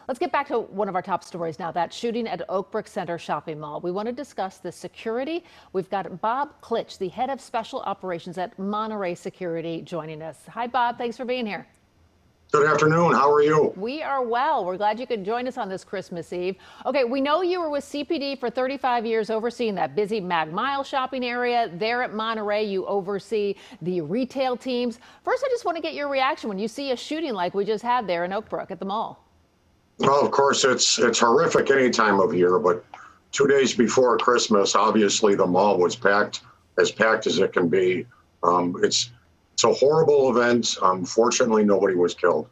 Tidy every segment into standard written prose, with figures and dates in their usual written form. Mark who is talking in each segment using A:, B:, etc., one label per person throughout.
A: Let's get back to one of our top stories now, that shooting at Oakbrook Center Shopping Mall. We want to discuss the security. We've got Bob Klitsch, the head of special operations at Monterey Security, joining us. Hi, Bob. Thanks for being here.
B: Good afternoon. How are you?
A: We are well. We're glad you could join us on this Christmas Eve. Okay, we know you were with CPD for 35 years overseeing that busy Mag Mile shopping area. There at Monterey, you oversee the retail teams. First, I just want to get your reaction when you see a shooting like we just had there in Oakbrook at the mall.
B: Well, of course, it's horrific any time of year, but 2 days before Christmas, obviously the mall was packed as it can be. It's a horrible event. Fortunately, nobody was killed.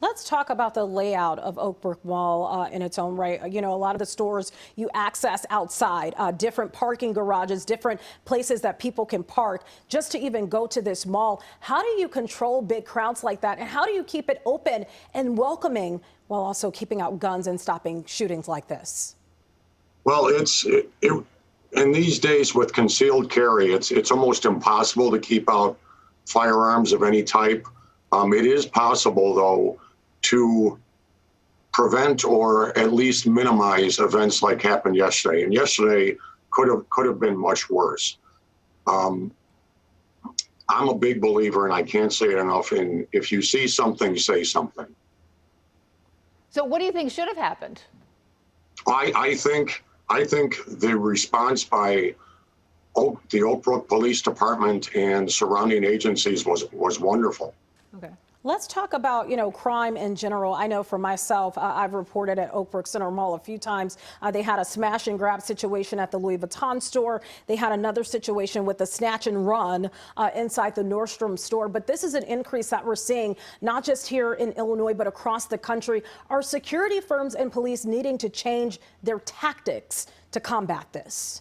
C: Let's talk about the layout of Oakbrook Mall in its own right. You know, a lot of the stores you access outside, different parking garages, different places that people can park just to even go to this mall. How do you control big crowds like that? And how do you keep it open and welcoming while also keeping out guns and stopping shootings like this?
B: Well, in these days with concealed carry, it's almost impossible to keep out firearms of any type. It is possible, though, to prevent or at least minimize events like happened yesterday. And yesterday could have been much worse. I'm a big believer, and I can't say it enough, in if you see something, say something.
A: So what do you think should have happened?
B: I think the response by the Oakbrook Police Department and surrounding agencies was wonderful.
C: Okay. Let's talk about, you know, crime in general. I know for myself, I've reported at Oakbrook Center Mall a few times. They had a smash and grab situation at the Louis Vuitton store. They had another situation with the snatch and run inside the Nordstrom store. But this is an increase that we're seeing not just here in Illinois, but across the country. Are security firms and police needing to change their tactics to combat this?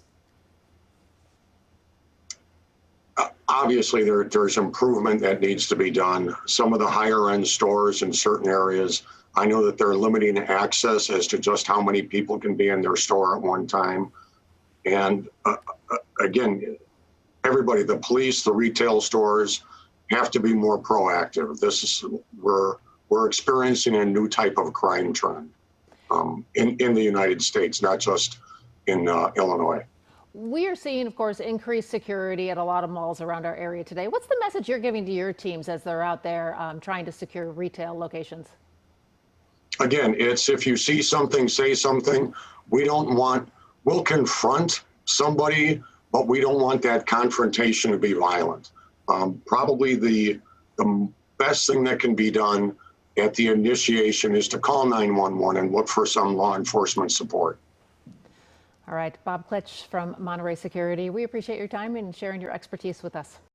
B: Obviously, there's improvement that needs to be done. Some of the higher end stores in certain areas, I know that they're limiting access as to just how many people can be in their store at one time. And again, everybody, the police, the retail stores have to be more proactive. We're experiencing a new type of crime trend in the United States, not just in Illinois.
A: We are seeing, of course, increased security at a lot of malls around our area today. What's the message you're giving to your teams as they're out there trying to secure retail locations?
B: Again, it's if you see something, say something. We'll confront somebody, but we don't want that confrontation to be violent. Probably the best thing that can be done at the initiation is to call 911 and look for some law enforcement support.
A: All right, Bob Klitsch from Monterey Security. We appreciate your time and sharing your expertise with us.